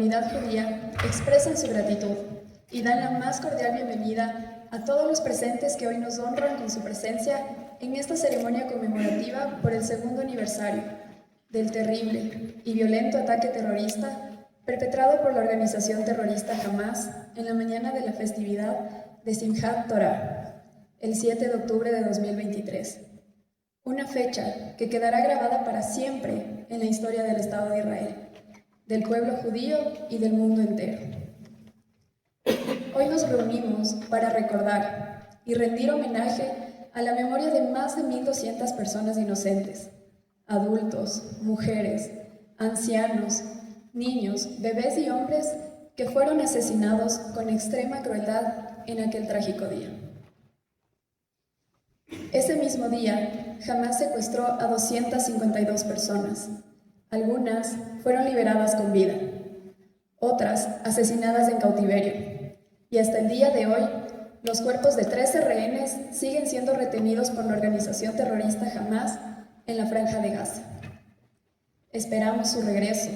comunidad judía expresan su gratitud y dan la más cordial bienvenida a todos los presentes que hoy nos honran con su presencia en esta ceremonia conmemorativa por el segundo aniversario del terrible y violento ataque terrorista perpetrado por la organización terrorista Hamas en la mañana de la festividad de Simchat Torah, el 7 de octubre de 2023. Una fecha que quedará grabada para siempre en la historia del Estado de Israel, del pueblo judío y del mundo entero. Hoy nos reunimos para recordar y rendir homenaje a la memoria de más de 1.200 personas inocentes, adultos, mujeres, ancianos, niños, bebés y hombres que fueron asesinados con extrema crueldad en aquel trágico día. Ese mismo día, Hamas secuestró a 252 personas. Algunas fueron liberadas con vida, otras asesinadas en cautiverio. Y hasta el día de hoy, los cuerpos de 13 rehenes siguen siendo retenidos por la organización terrorista Hamas en la Franja de Gaza. Esperamos su regreso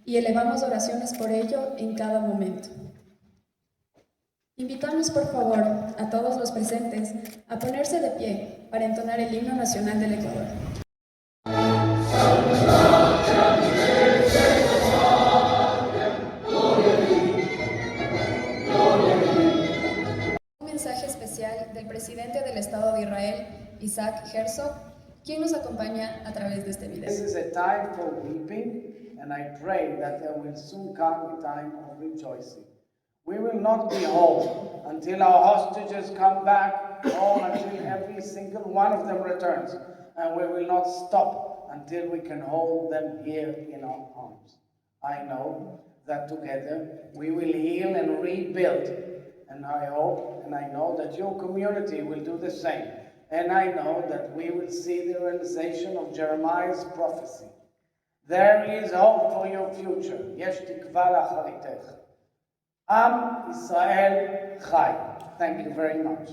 y elevamos oraciones por ello en cada momento. Invitamos, por favor, a todos los presentes a ponerse de pie para entonar el himno nacional del Ecuador. Un mensaje especial del presidente del Estado de Israel, Isaac Herzog, quien nos acompaña a través de este video. This is a time for weeping, and I pray that there will soon come a time of rejoicing. We will not be home until our hostages come back, or until every single one of them returns, and we will not stop until we can hold them here in our arms. I know that together we will heal and rebuild, and I hope and I know that your community will do the same. And I know that we will see the realization of Jeremiah's prophecy. There is hope for your future. Yesh tikva lacharitech. Am Israel Chai. Thank you very much.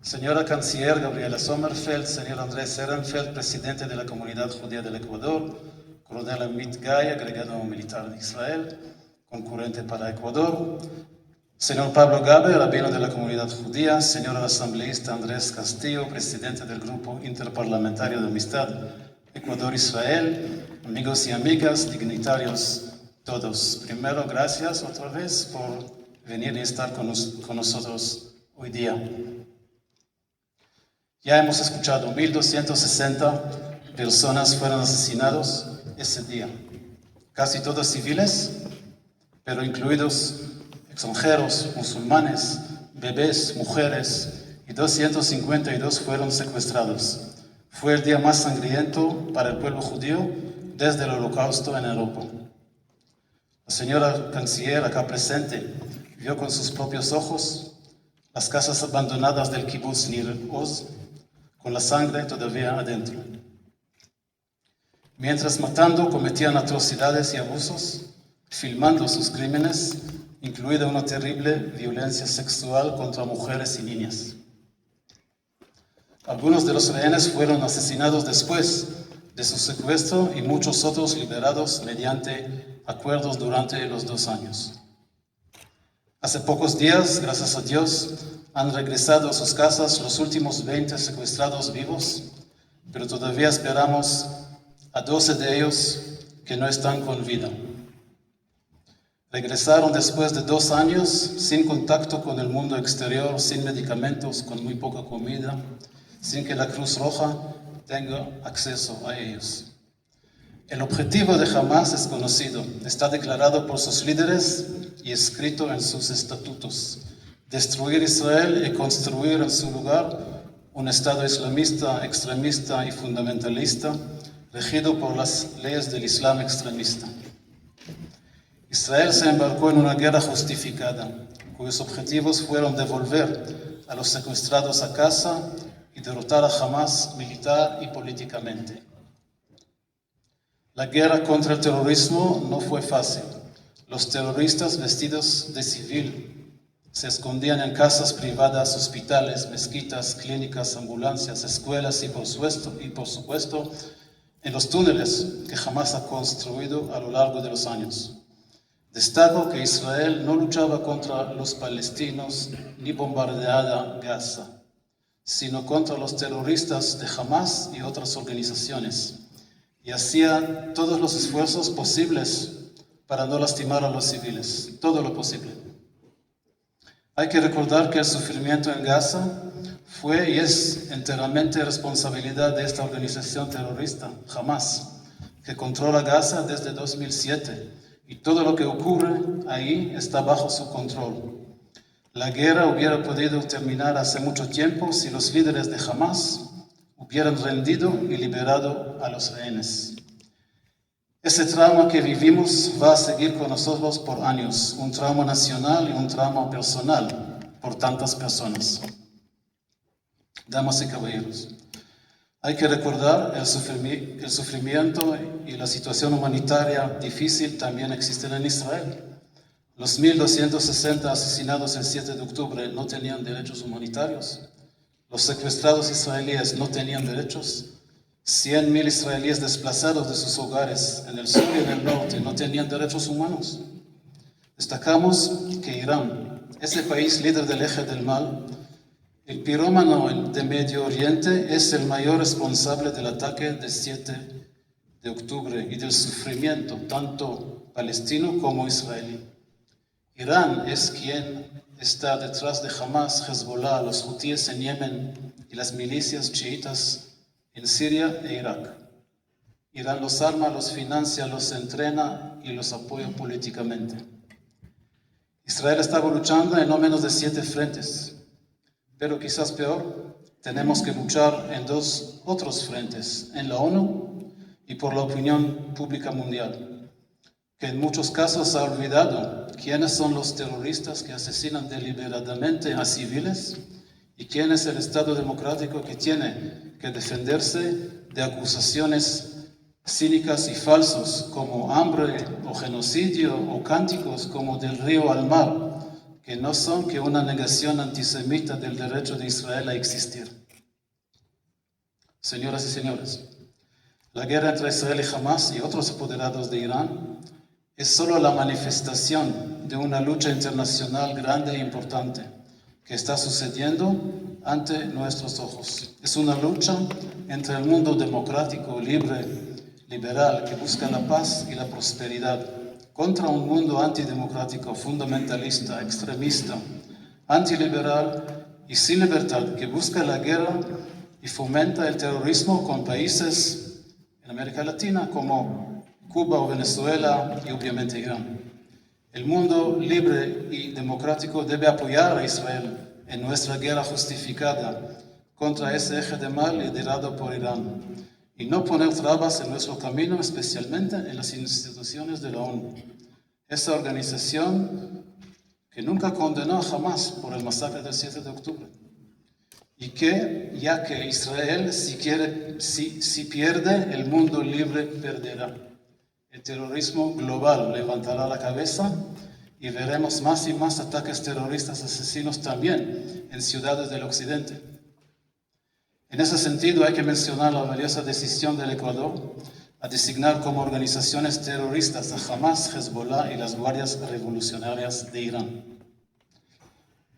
Señora Canciller Gabriela Sommerfeld, señor Andrés Ehrenfeld, presidente de la Comunidad Judía del Ecuador, coronel Amit Gai, agregado militar de Israel, concurrente para Ecuador, señor Pablo Gabe, rabino de la comunidad judía, señor asambleísta Andrés Castillo, presidente del Grupo Interparlamentario de Amistad Ecuador-Israel, amigos y amigas, dignitarios todos. Primero, gracias otra vez por venir y estar con nosotros hoy día. Ya hemos escuchado, 1.260 personas fueron asesinadas ese día, casi todos civiles, pero incluidos extranjeros, musulmanes, bebés, mujeres, y 252 fueron secuestrados. Fue el día más sangriento para el pueblo judío desde el Holocausto en Europa. La señora canciller acá presente vio con sus propios ojos las casas abandonadas del kibbutz Nir Oz, con la sangre todavía adentro. Mientras matando cometían atrocidades y abusos, filmando sus crímenes, incluida una terrible violencia sexual contra mujeres y niñas. Algunos de los rehenes fueron asesinados después de su secuestro y muchos otros liberados mediante acuerdos durante los 2 años. Hace pocos días, gracias a Dios, han regresado a sus casas los últimos 20 secuestrados vivos, pero todavía esperamos a 12 de ellos que no están con vida. Regresaron después de 2 años sin contacto con el mundo exterior, sin medicamentos, con muy poca comida, sin que la Cruz Roja tenga acceso a ellos. El objetivo de Hamas es conocido, está declarado por sus líderes y escrito en sus estatutos: destruir Israel y construir en su lugar un Estado islamista, extremista y fundamentalista, regido por las leyes del Islam extremista. Israel se embarcó en una guerra justificada, cuyos objetivos fueron devolver a los secuestrados a casa y derrotar a Hamas militar y políticamente. La guerra contra el terrorismo no fue fácil. Los terroristas vestidos de civil Se escondían en casas privadas, hospitales, mezquitas, clínicas, ambulancias, escuelas y por supuesto en los túneles que Hamas ha construido a lo largo de los años. Destaco que Israel no luchaba contra los palestinos ni bombardeaba Gaza, sino contra los terroristas de Hamas y otras organizaciones, y hacía todos los esfuerzos posibles para no lastimar a los civiles, todo lo posible. Hay que recordar que el sufrimiento en Gaza fue y es enteramente responsabilidad de esta organización terrorista, Hamas, que controla Gaza desde 2007, y todo lo que ocurre ahí está bajo su control. La guerra hubiera podido terminar hace mucho tiempo si los líderes de Hamas hubieran rendido y liberado a los rehenes. Ese trauma que vivimos va a seguir con nosotros por años, un trauma nacional y un trauma personal por tantas personas. Damas y caballeros, hay que recordar el sufrimiento y la situación humanitaria difícil también existen en Israel. Los 1.260 asesinados el 7 de octubre no tenían derechos humanitarios. Los secuestrados israelíes no tenían derechos. 100.000 israelíes desplazados de sus hogares en el sur y en el norte no tenían derechos humanos. Destacamos que Irán, ese país líder del eje del mal, el pirómano de Medio Oriente, es el mayor responsable del ataque del 7 de octubre y del sufrimiento tanto palestino como israelí. Irán es quien está detrás de Hamas, Hezbollah, los hutíes en Yemen y las milicias chiitas en Siria e Irak. Irán los arma, los financia, los entrena y los apoya políticamente. Israel estaba luchando en no menos de 7 frentes, pero quizás peor, tenemos que luchar en 2 otros frentes, en la ONU y por la opinión pública mundial, que en muchos casos ha olvidado quiénes son los terroristas que asesinan deliberadamente a civiles y quién es el Estado democrático que tiene que defenderse de acusaciones cínicas y falsos como hambre o genocidio o cánticos como del río al mar, que no son que una negación antisemita del derecho de Israel a existir. Señoras y señores, la guerra entre Israel y Hamas y otros apoderados de Irán es solo la manifestación de una lucha internacional grande e importante que está sucediendo ante nuestros ojos. Es una lucha entre el mundo democrático, libre, liberal, que busca la paz y la prosperidad, contra un mundo antidemocrático, fundamentalista, extremista, antiliberal y sin libertad, que busca la guerra y fomenta el terrorismo con países en América Latina como Cuba o Venezuela y obviamente Irán. El mundo libre y democrático debe apoyar a Israel en nuestra guerra justificada contra ese eje de mal liderado por Irán y no poner trabas en nuestro camino, especialmente en las instituciones de la ONU. Esa organización que nunca condenó a Hamas por el masacre del 7 de octubre y que, ya que Israel si pierde, el mundo libre perderá. El terrorismo global levantará la cabeza y veremos más y más ataques terroristas asesinos también en ciudades del occidente. En ese sentido hay que mencionar la valiosa decisión del Ecuador a designar como organizaciones terroristas a Hamas, Hezbollah y las Guardias Revolucionarias de Irán.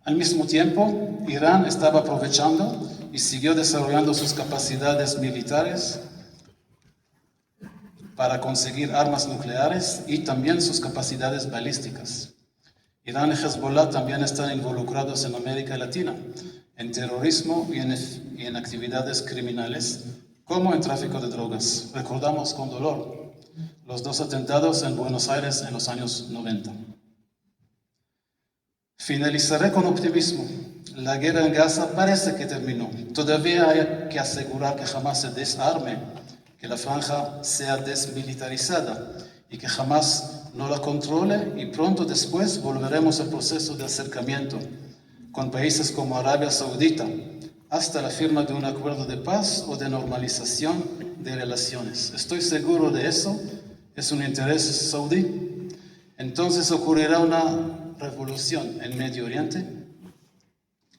Al mismo tiempo, Irán estaba aprovechando y siguió desarrollando sus capacidades militares para conseguir armas nucleares y también sus capacidades balísticas. Irán y Hezbollah también están involucrados en América Latina, en terrorismo y en actividades criminales, como en tráfico de drogas. Recordamos con dolor los 2 atentados en Buenos Aires en los años 90. Finalizaré con optimismo. La guerra en Gaza parece que terminó. Todavía hay que asegurar que Hamas se desarme, que la franja sea desmilitarizada y que Hamas no la controle, y pronto después volveremos al proceso de acercamiento con países como Arabia Saudita hasta la firma de un acuerdo de paz o de normalización de relaciones. Estoy seguro de eso, es un interés saudí. Entonces ocurrirá una revolución en Medio Oriente,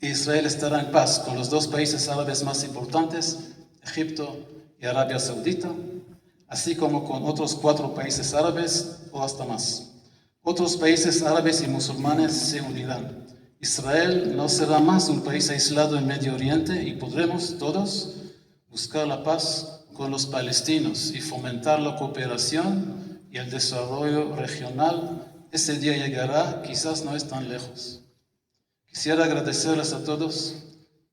Israel estará en paz con los dos países árabes más importantes, Egipto y Arabia Saudita, así como con otros 4 países árabes o hasta más. Otros países árabes y musulmanes se unirán. Israel no será más un país aislado en Medio Oriente y podremos todos buscar la paz con los palestinos y fomentar la cooperación y el desarrollo regional. Ese día llegará, quizás no es tan lejos. Quisiera agradecerles a todos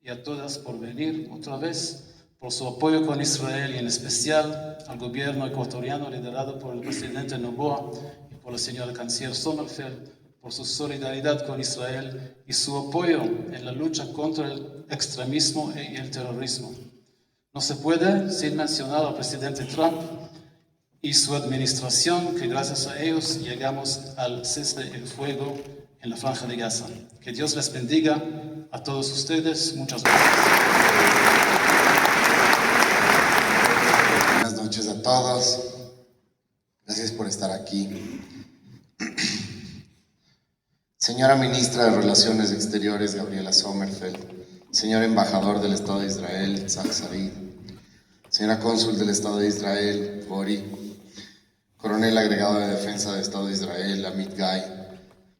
y a todas por venir otra vez, por su apoyo con Israel y en especial al gobierno ecuatoriano liderado por el presidente Noboa y por la señora canciller Sommerfeld, por su solidaridad con Israel y su apoyo en la lucha contra el extremismo y el terrorismo. No se puede sin mencionar al presidente Trump y su administración, que gracias a ellos llegamos al cese del fuego en la Franja de Gaza. Que Dios les bendiga a todos ustedes. Muchas gracias. Buenas noches a todos. Gracias por estar aquí. Señora Ministra de Relaciones Exteriores, Gabriela Sommerfeld. Señor Embajador del Estado de Israel, Tzach Savid. Señora Cónsul del Estado de Israel, Bori. Coronel Agregado de Defensa del Estado de Israel, Amit Gai.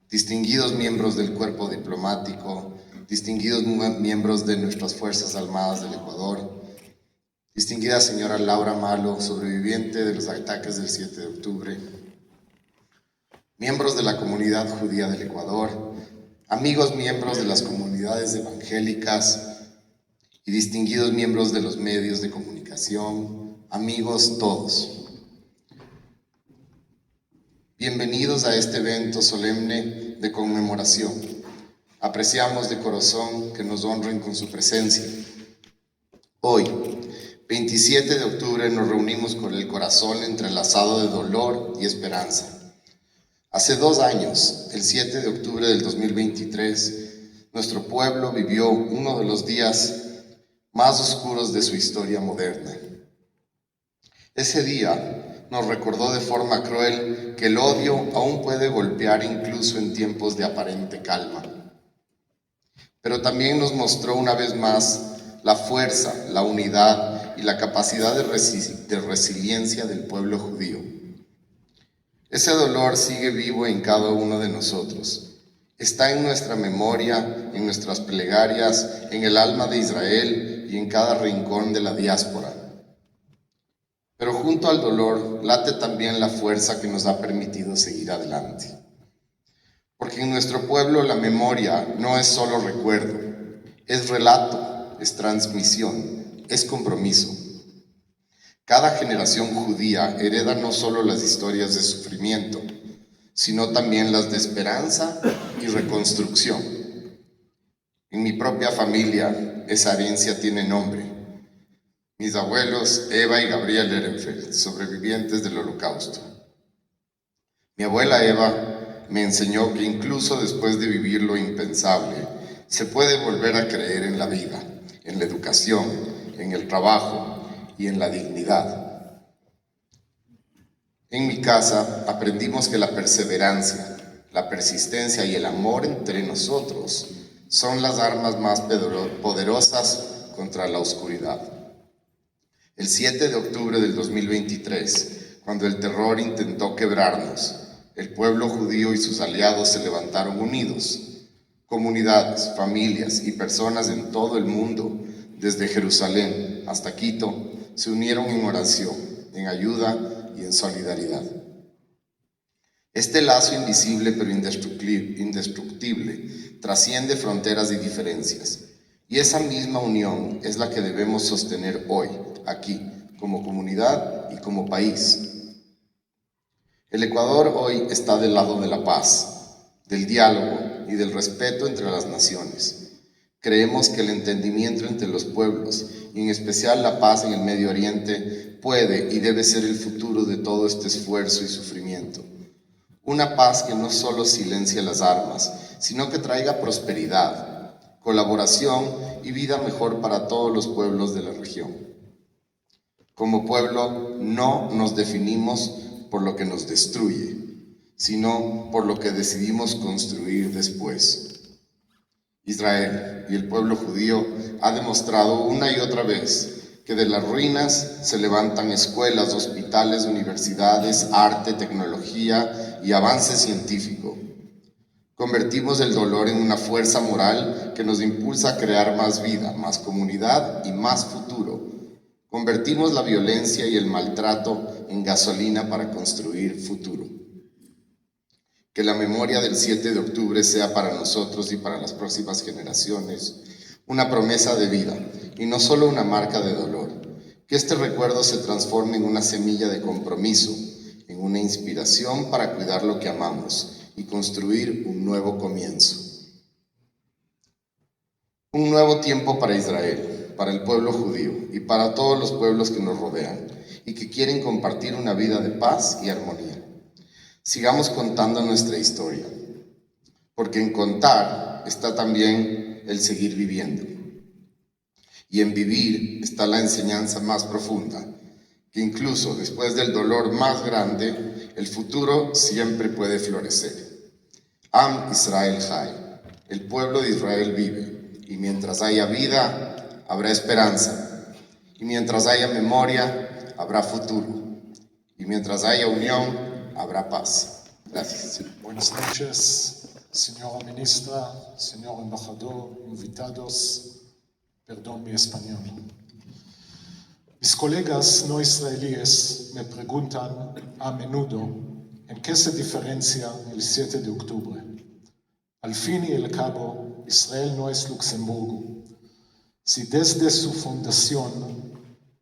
Distinguidos miembros del cuerpo diplomático, distinguidos miembros de nuestras Fuerzas Armadas del Ecuador, distinguida señora Laura Malo, sobreviviente de los ataques del 7 de octubre, miembros de la comunidad judía del Ecuador, amigos miembros de las comunidades evangélicas y distinguidos miembros de los medios de comunicación, amigos todos. Bienvenidos a este evento solemne de conmemoración. Apreciamos de corazón que nos honren con su presencia. Hoy, 27 de octubre, nos reunimos con el corazón entrelazado de dolor y esperanza. Hace 2 años, el 7 de octubre del 2023, nuestro pueblo vivió uno de los días más oscuros de su historia moderna. Ese día nos recordó de forma cruel que el odio aún puede golpear incluso en tiempos de aparente calma. Pero también nos mostró una vez más la fuerza, la unidad y la capacidad de resiliencia del pueblo judío. Ese dolor sigue vivo en cada uno de nosotros. Está en nuestra memoria, en nuestras plegarias, en el alma de Israel y en cada rincón de la diáspora. Pero junto al dolor late también la fuerza que nos ha permitido seguir adelante. Porque en nuestro pueblo la memoria no es solo recuerdo, es relato, es transmisión, es compromiso. Cada generación judía hereda no solo las historias de sufrimiento, sino también las de esperanza y reconstrucción. En mi propia familia esa herencia tiene nombre. Mis abuelos, Eva y Gabriel Ehrenfeld, sobrevivientes del Holocausto. Mi abuela Eva me enseñó que incluso después de vivir lo impensable, se puede volver a creer en la vida, en la educación, en el trabajo y en la dignidad. En mi casa aprendimos que la perseverancia, la persistencia y el amor entre nosotros son las armas más poderosas contra la oscuridad. El 7 de octubre del 2023, cuando el terror intentó quebrarnos, el pueblo judío y sus aliados se levantaron unidos. Comunidades, familias y personas en todo el mundo, desde Jerusalén hasta Quito, se unieron en oración, en ayuda y en solidaridad. Este lazo invisible pero indestructible trasciende fronteras y diferencias. Y esa misma unión es la que debemos sostener hoy, aquí, como comunidad y como país. El Ecuador hoy está del lado de la paz, del diálogo y del respeto entre las naciones. Creemos que el entendimiento entre los pueblos, y en especial la paz en el Medio Oriente, puede y debe ser el futuro de todo este esfuerzo y sufrimiento. Una paz que no solo silencie las armas, sino que traiga prosperidad, colaboración y vida mejor para todos los pueblos de la región. Como pueblo no nos definimos por lo que nos destruye, sino por lo que decidimos construir después. Israel y el pueblo judío ha demostrado una y otra vez que de las ruinas se levantan escuelas, hospitales, universidades, arte, tecnología y avance científico. Convertimos el dolor en una fuerza moral que nos impulsa a crear más vida, más comunidad y más futuro. Convertimos la violencia y el maltrato en gasolina para construir futuro. Que la memoria del 7 de octubre sea para nosotros y para las próximas generaciones una promesa de vida y no solo una marca de dolor. Que este recuerdo se transforme en una semilla de compromiso, en una inspiración para cuidar lo que amamos y construir un nuevo comienzo. Un nuevo tiempo para Israel, para el pueblo judío y para todos los pueblos que nos rodean y que quieren compartir una vida de paz y armonía. Sigamos contando nuestra historia, porque en contar está también el seguir viviendo. Y en vivir está la enseñanza más profunda, que incluso después del dolor más grande, el futuro siempre puede florecer. Am Israel Chai, el pueblo de Israel vive, y mientras haya vida, habrá esperanza, y mientras haya memoria, habrá futuro, y mientras haya unión, habrá paz. Gracias. Buenas noches, señora ministra, señor embajador, invitados. Perdón mi español. Mis colegas no israelíes me preguntan a menudo en qué se diferencia el 7 de octubre. Al fin y al cabo, Israel no es Luxemburgo. Si desde su fundación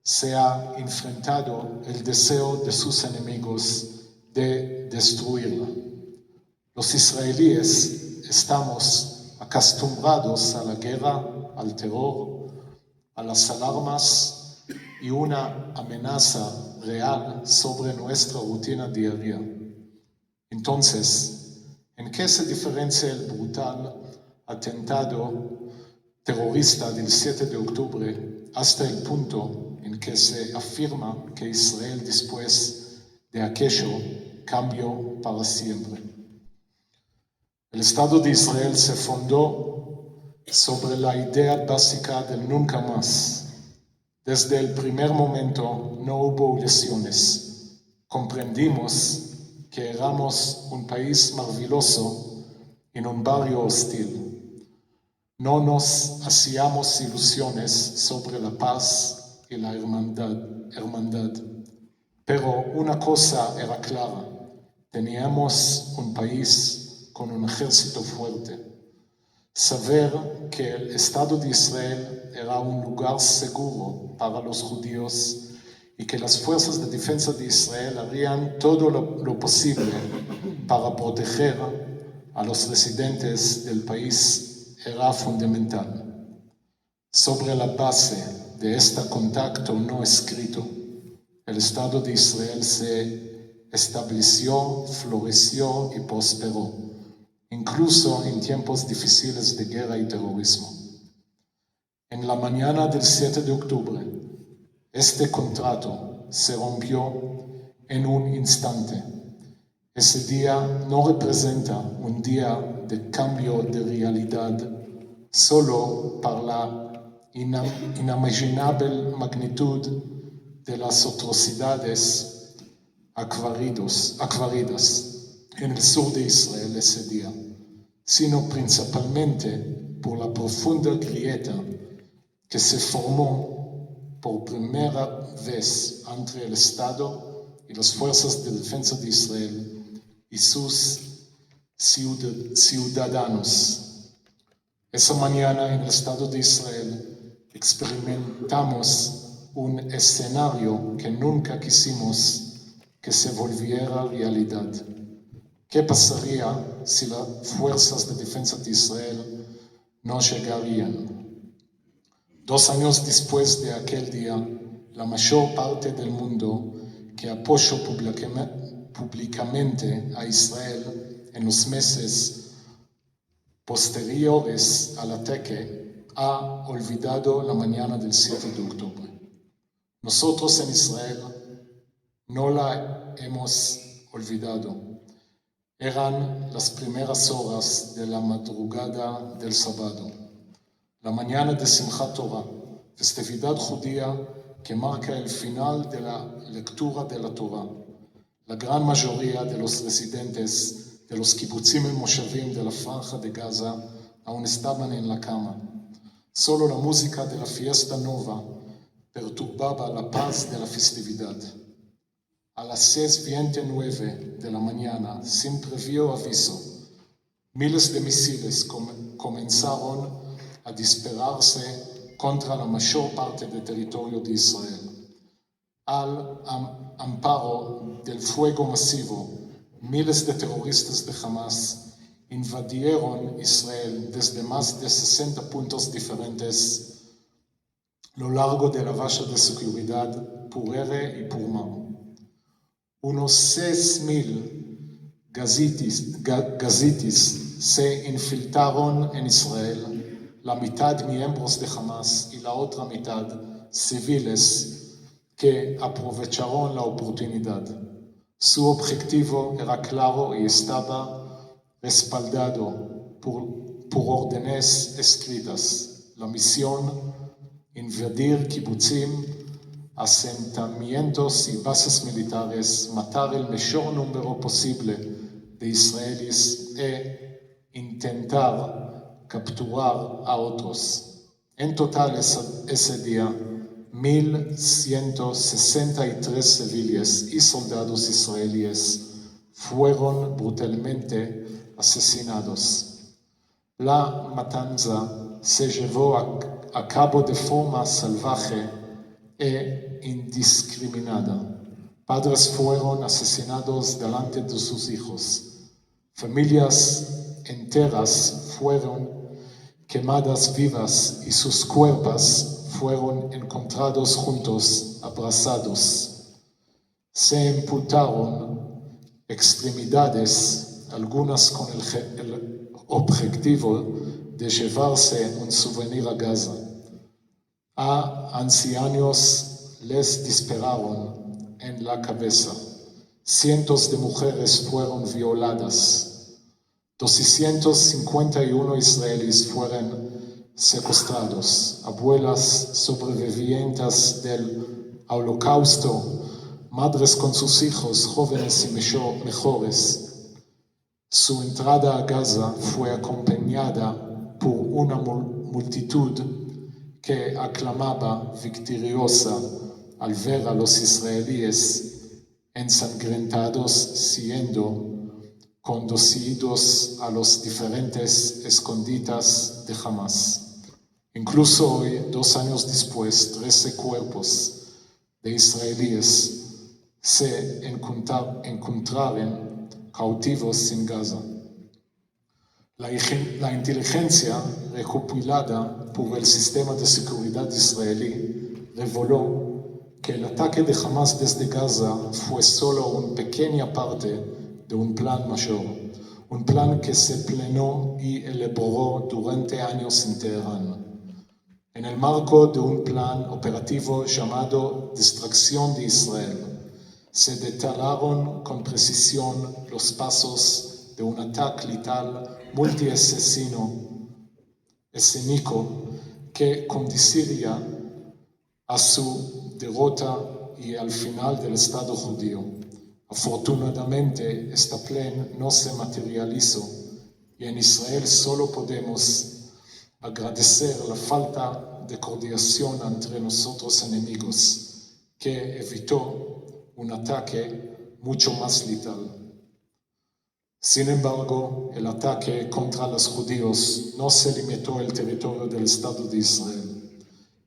se ha enfrentado el deseo de sus enemigos de destruirla. Los israelíes estamos acostumbrados a la guerra, al terror, a las alarmas y una amenaza real sobre nuestra rutina diaria. Entonces, ¿en qué se diferencia el brutal atentado terrorista del 7 de octubre hasta el punto en que se afirma que Israel después de aquello cambió para siempre? El Estado de Israel se fundó sobre la idea básica del nunca más. Desde el primer momento no hubo lesiones. Comprendimos que éramos un país maravilloso en un barrio hostil. No nos hacíamos ilusiones sobre la paz y la hermandad. Pero una cosa era clara: teníamos un país con un ejército fuerte. Saber que el Estado de Israel era un lugar seguro para los judíos y que las fuerzas de defensa de Israel harían todo lo posible para proteger a los residentes del país era fundamental. Sobre la base de este contacto no escrito, el Estado de Israel se estableció, floreció y prosperó, incluso en tiempos difíciles de guerra y terrorismo. En la mañana del 7 de octubre, este contrato se rompió en un instante. Ese día no representa un día de cambio de realidad solo para la inimaginable magnitud de las atrocidades ocurridas en el sur de Israel ese día, sino principalmente por la profunda grieta que se formó por primera vez entre el Estado y las fuerzas de defensa de Israel y sus ciudadanos. Esa mañana en el Estado de Israel experimentamos un escenario que nunca quisimos que se volviera realidad. ¿Qué pasaría si las fuerzas de defensa de Israel no llegarían? 2 años después de aquel día, la mayor parte del mundo que apoyó públicamente a Israel en los meses posteriores al ataque ha olvidado la mañana del 7 de octubre. Nosotros en Israel no la hemos olvidado. Eran las primeras horas de la madrugada del sábado, la mañana de Simchat Torah, festividad judía que marca el final de la lectura de la Torah. La gran mayoría de los residentes de los kibutzim y moshavim de la franja de Gaza aún estaban en la cama. Solo la música de la fiesta nueva perturbaba la paz de la festividad. A las 6:29 de la mañana, sin previo aviso, miles de misiles comenzaron a dispararse contra la mayor parte del territorio de Israel. Al amparo del fuego masivo, miles de terroristas de Hamas invadieron Israel desde más de 60 puntos diferentes a lo largo de la valla de seguridad por aire y por mar. Unos 6,000 gazitis se infiltraron en Israel, la mitad miembros de Hamas y la otra mitad civiles que aprovecharon la oportunidad. Su objetivo era claro y estaba respaldado por órdenes escritas. La misión: invadir kibutzim, asentamientos y bases militares, matar el mayor número posible de israelíes e intentar capturar a otros. En total ese día, 1,163 civiles y soldados israelíes fueron brutalmente asesinados. La matanza se llevó a cabo de forma salvaje e indiscriminada. Padres fueron asesinados delante de sus hijos. Familias enteras fueron quemadas vivas y sus cuerpos fueron encontrados juntos, abrazados. Se imputaron extremidades, algunas con el objetivo de llevarse un souvenir a Gaza. A ancianos les dispararon en la cabeza. Cientos de mujeres fueron violadas. 251 israelíes fueron secuestrados. Abuelas sobrevivientes del Holocausto, madres con sus hijos jóvenes y mejores. Su entrada a Gaza fue acompañada por una multitud que aclamaba victoriosa al ver a los israelíes ensangrentados siendo conducidos a los diferentes escondites de Hamas. Incluso hoy, 2 años después, 13 cuerpos de israelíes se encontraron cautivos en Gaza. La inteligencia recopilada por el sistema de seguridad israelí reveló que el ataque de Hamas desde Gaza fue solo una pequeña parte de un plan mayor, un plan que se planeó y elaboró durante años en Teherán. En el marco de un plan operativo llamado Distracción de Israel, se detallaron con precisión los pasos de un ataque letal multiasesino escénico que conduciría a su derrota y al final del Estado judío. Afortunadamente, este plan no se materializó y en Israel solo podemos agradecer la falta de coordinación entre nosotros enemigos, que evitó un ataque mucho más letal. Sin embargo, el ataque contra los judíos no se limitó al territorio del Estado de Israel.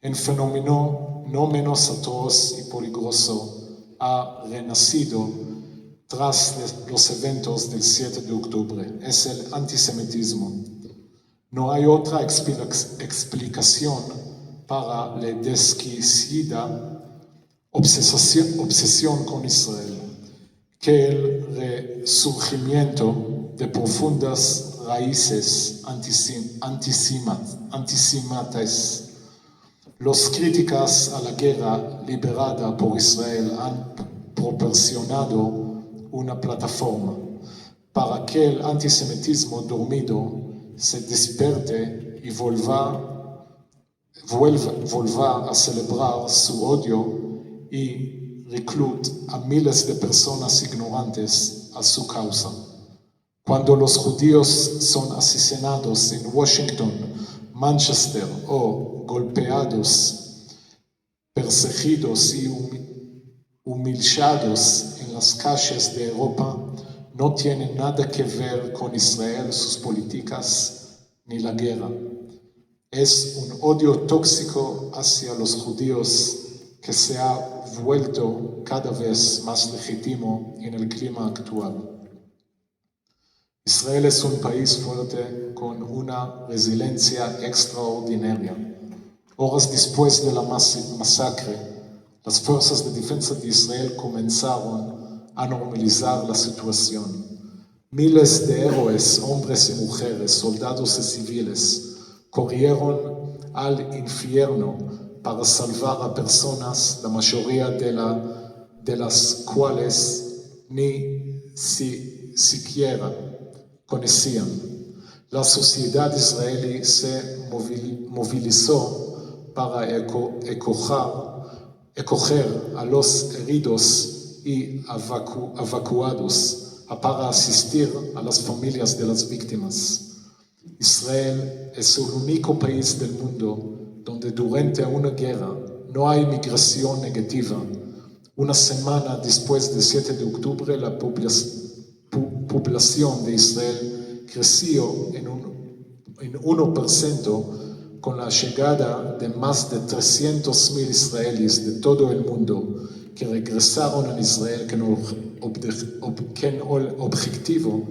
Un fenómeno no menos atroz y peligroso ha renacido tras los eventos del 7 de octubre. Es el antisemitismo. No hay otra explicación para la desquiciada obsesión con Israel que el resurgimiento de profundas raíces antisemitas. Las críticas a la guerra liderada por Israel han proporcionado una plataforma para que el antisemitismo dormido se despierte y vuelva a celebrar su odio y reclute a miles de personas ignorantes a su causa. Cuando los judíos son asesinados en Washington, Manchester o golpeados, perseguidos y humillados en las calles de Europa, no tienen nada que ver con Israel, sus políticas ni la guerra. Es un odio tóxico hacia los judíos que se ha vuelto cada vez más legítimo en el clima actual. Israel es un país fuerte con una resiliencia extraordinaria. Horas después de la masacre, las fuerzas de defensa de Israel comenzaron a normalizar la situación. Miles de héroes, hombres y mujeres, soldados y civiles, corrieron al infierno para salvar a personas, la mayoría de las cuales ni siquiera conocían. La sociedad israelí se movilizó para acoger a los heridos y evacuados para asistir a las familias de las víctimas. Israel es el único país del mundo donde durante una guerra no hay migración negativa. Una semana después del 7 de octubre, la población de Israel creció en 1% con la llegada de más de 300,000 israelíes de todo el mundo que regresaron a Israel con el objetivo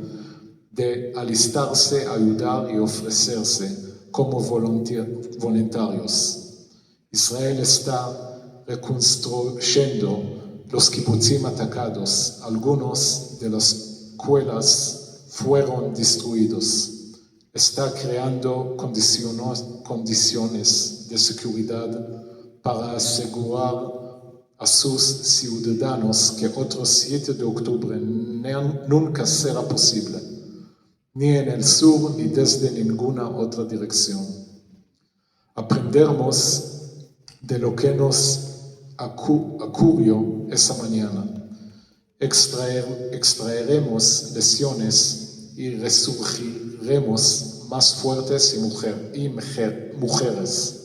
de alistarse, ayudar y ofrecerse como voluntarios. Israel está reconstruyendo los kibutzim atacados. Algunos de las escuelas fueron destruidos. Está creando condiciones de seguridad para asegurar a sus ciudadanos que otro 7 de octubre nunca será posible, ni en el sur ni desde ninguna otra dirección. Aprendemos de lo que nos ocurrió esa mañana. Extraeremos lecciones y resurgiremos más fuertes y mujeres.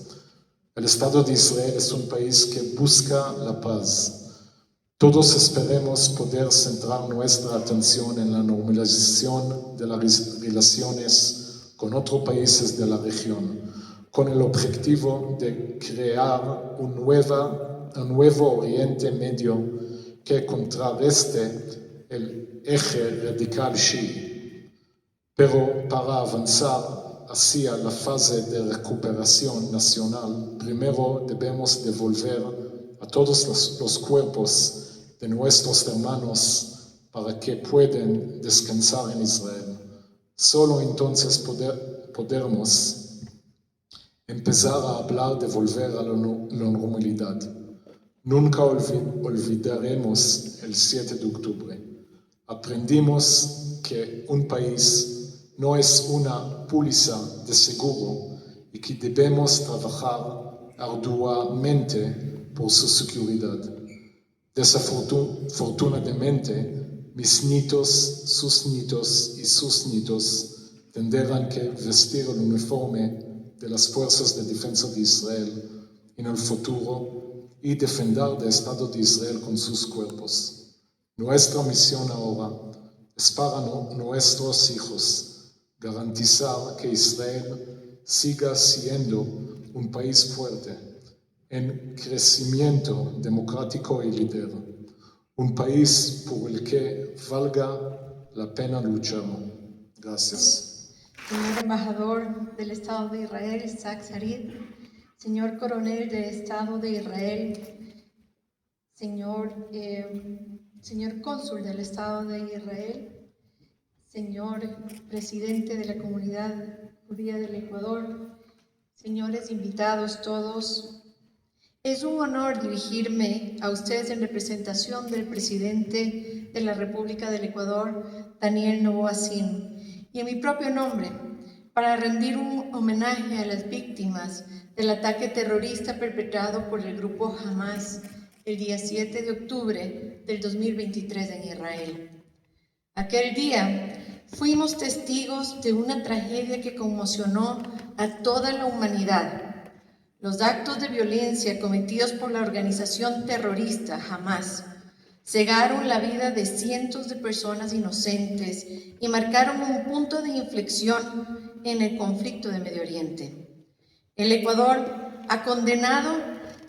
El Estado de Israel es un país que busca la paz. Todos esperemos poder centrar nuestra atención en la normalización de las relaciones con otros países de la región, con el objetivo de crear un nuevo Oriente Medio que contrarreste el eje radical chií. Pero para avanzar hacia la fase de recuperación nacional, primero debemos devolver a todos los cuerpos de nuestros hermanos para que puedan descansar en Israel. Solo entonces podremos empezar a hablar de volver a la normalidad. Nunca olvidaremos el 7 de octubre. Aprendimos que un país no es una póliza de seguro y que debemos trabajar arduamente por su seguridad. Desafortunadamente, mis nietos, sus nietos y sus nietos tendrán que vestir el uniforme de las fuerzas de defensa de Israel en el futuro y defender el Estado de Israel con sus cuerpos. Nuestra misión ahora es para nuestros hijos garantizar que Israel siga siendo un país fuerte, en crecimiento democrático y líder, un país por el que valga la pena luchar. Gracias. Señor embajador del Estado de Israel, Isaac Sarid, señor coronel del Estado de Israel, señor cónsul del Estado de Israel, señor presidente de la comunidad judía del Ecuador, señores invitados todos, es un honor dirigirme a ustedes en representación del presidente de la República del Ecuador, Daniel Noboa Sin, y en mi propio nombre, para rendir un homenaje a las víctimas del ataque terrorista perpetrado por el grupo Hamas el día 7 de octubre del 2023 en Israel. Aquel día fuimos testigos de una tragedia que conmocionó a toda la humanidad. Los actos de violencia cometidos por la organización terrorista Hamas cegaron la vida de cientos de personas inocentes y marcaron un punto de inflexión en el conflicto de Medio Oriente. El Ecuador ha condenado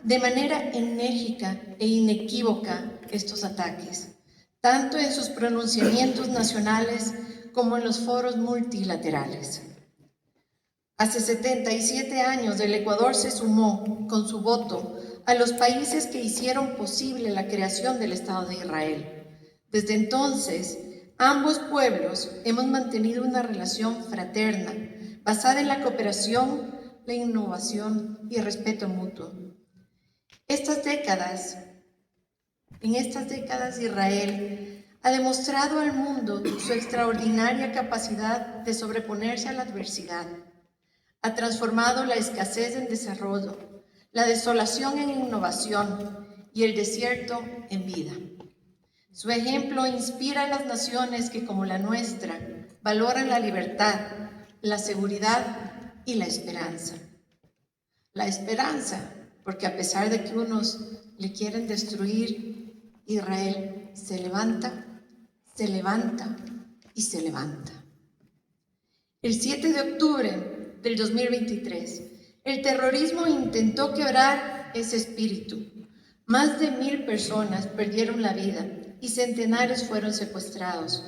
de manera enérgica e inequívoca estos ataques, tanto en sus pronunciamientos nacionales como en los foros multilaterales. Hace 77 años el Ecuador se sumó con su voto a los países que hicieron posible la creación del Estado de Israel. Desde entonces, ambos pueblos hemos mantenido una relación fraterna, basada en la cooperación, la innovación y el respeto mutuo. En estas décadas, Israel ha demostrado al mundo su extraordinaria capacidad de sobreponerse a la adversidad. Ha transformado la escasez en desarrollo, la desolación en innovación y el desierto en vida. Su ejemplo inspira a las naciones que, como la nuestra, valoran la libertad, la seguridad y la esperanza. La esperanza, porque a pesar de que unos le quieren destruir, Israel se levanta y se levanta. El 7 de octubre del 2023, el terrorismo intentó quebrar ese espíritu. Más de 1,000 personas perdieron la vida y centenares fueron secuestrados,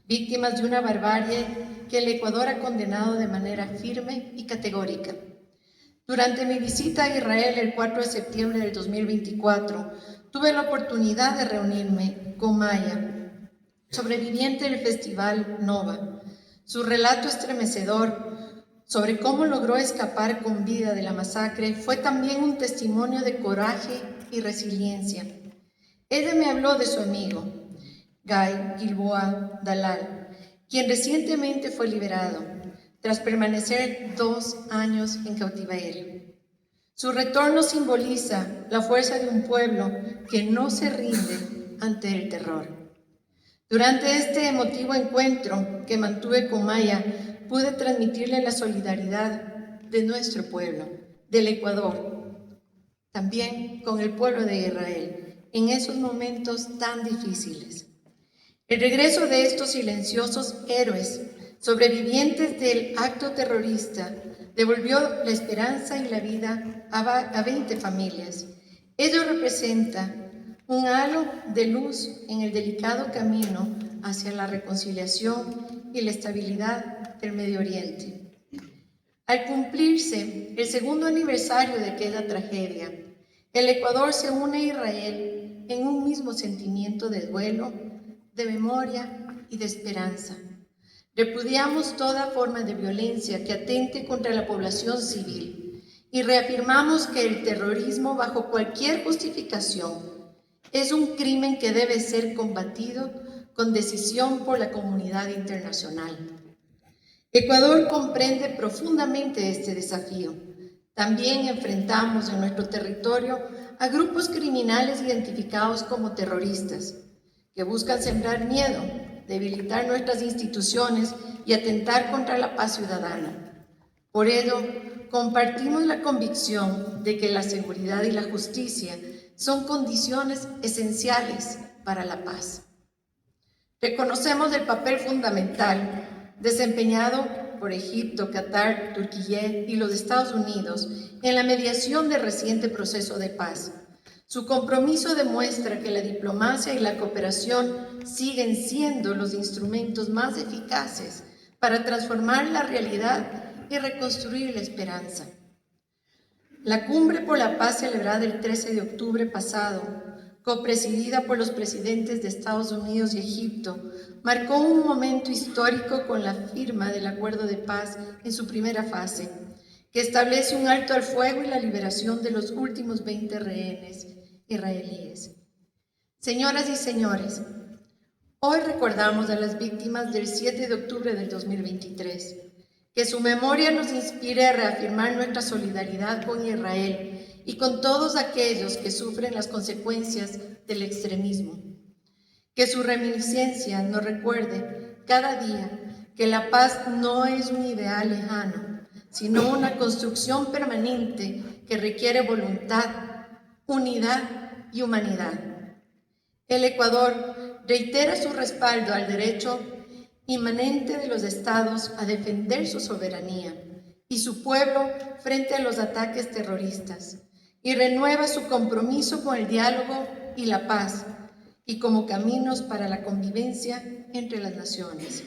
víctimas de una barbarie que el Ecuador ha condenado de manera firme y categórica. Durante mi visita a Israel el 4 de septiembre del 2024, tuve la oportunidad de reunirme con Maya, sobreviviente del Festival Nova. Su relato estremecedor sobre cómo logró escapar con vida de la masacre fue también un testimonio de coraje y resiliencia. Ella me habló de su amigo, Guy Gilboa Dalal, quien recientemente fue liberado tras permanecer 2 años en cautiverio. Su retorno simboliza la fuerza de un pueblo que no se rinde ante el terror. Durante este emotivo encuentro que mantuve con Maya, pude transmitirle la solidaridad de nuestro pueblo, del Ecuador, también con el pueblo de Israel, en esos momentos tan difíciles. El regreso de estos silenciosos héroes, sobrevivientes del acto terrorista, devolvió la esperanza y la vida a 20 familias. Ello representa un halo de luz en el delicado camino hacia la reconciliación y la estabilidad del Medio Oriente. Al cumplirse el 2º aniversario de aquella tragedia, el Ecuador se une a Israel en un mismo sentimiento de duelo, de memoria y de esperanza. Repudiamos toda forma de violencia que atente contra la población civil y reafirmamos que el terrorismo, bajo cualquier justificación, es un crimen que debe ser combatido con decisión por la comunidad internacional. Ecuador comprende profundamente este desafío. También enfrentamos en nuestro territorio a grupos criminales identificados como terroristas, que buscan sembrar miedo, debilitar nuestras instituciones y atentar contra la paz ciudadana. Por ello, compartimos la convicción de que la seguridad y la justicia son condiciones esenciales para la paz. Reconocemos el papel fundamental desempeñado por Egipto, Qatar, Turquía y los Estados Unidos en la mediación del reciente proceso de paz. Su compromiso demuestra que la diplomacia y la cooperación siguen siendo los instrumentos más eficaces para transformar la realidad y reconstruir la esperanza. La Cumbre por la Paz celebrada el 13 de octubre pasado, copresidida por los presidentes de Estados Unidos y Egipto, marcó un momento histórico con la firma del Acuerdo de Paz en su primera fase, que establece un alto al fuego y la liberación de los últimos 20 rehenes israelíes. Señoras y señores, Hoy recordamos a las víctimas del 7 de octubre del 2023. Que su memoria nos inspire a reafirmar nuestra solidaridad con Israel y con todos aquellos que sufren las consecuencias del extremismo. Que su reminiscencia nos recuerde cada día que la paz no es un ideal lejano, sino una construcción permanente que requiere voluntad, unidad y humanidad. El Ecuador reitera su respaldo al derecho inmanente de los estados a defender su soberanía y su pueblo frente a los ataques terroristas, y renueva su compromiso con el diálogo y la paz, y como caminos para la convivencia entre las naciones.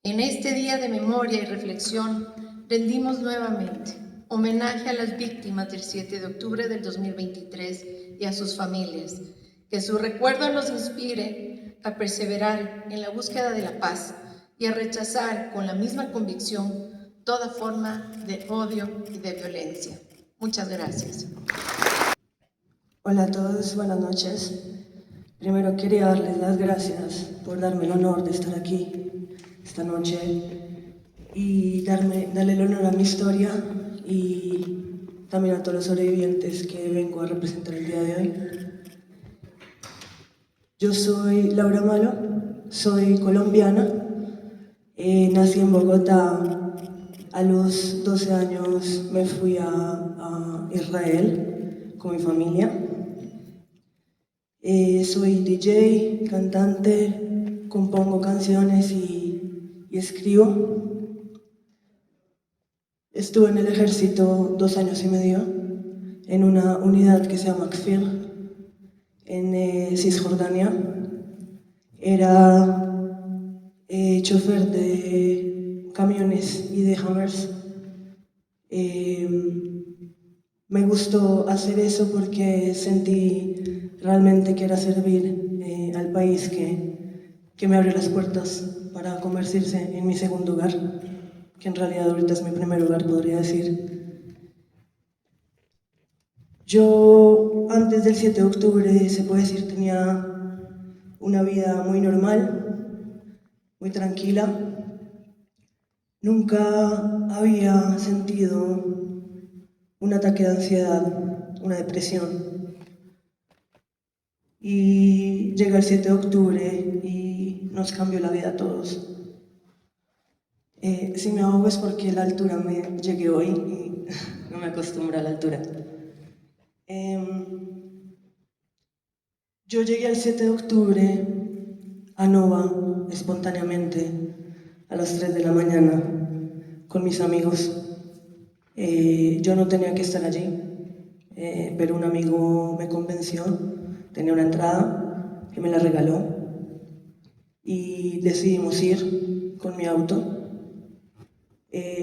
En este día de memoria y reflexión, rendimos nuevamente homenaje a las víctimas del 7 de octubre del 2023 y a sus familias. Que su recuerdo nos inspire a perseverar en la búsqueda de la paz y a rechazar con la misma convicción toda forma de odio y de violencia. Muchas gracias. Hola a todos, buenas noches. Primero quería darles las gracias por darme el honor de estar aquí esta noche y darle el honor a mi historia y también a todos los sobrevivientes que vengo a representar el día de hoy. Yo soy Laura Malo, soy colombiana, nací en Bogotá, a los 12 años me fui a Israel con mi familia. Soy DJ, cantante, compongo canciones y escribo. Estuve en el ejército 2 años y medio, en una unidad que se llama Kfir, en Cisjordania. Era chofer de camiones y de Hammers. Me gustó hacer eso porque sentí realmente que era servir al país que me abrió las puertas para convertirse en mi segundo hogar, que en realidad ahorita es mi primer hogar, podría decir. Yo antes del 7 de octubre, se puede decir, tenía una vida muy normal, muy tranquila. Nunca había sentido un ataque de ansiedad, una depresión. Y llega el 7 de octubre y nos cambió la vida a todos. Si me ahogo es porque la altura me llegué hoy y no me acostumbro a la altura. Yo llegué el 7 de octubre a Nova espontáneamente a las 3 de la mañana con mis amigos. Yo no tenía que estar allí, pero un amigo me convenció, tenía una entrada que me la regaló y decidimos ir con mi auto.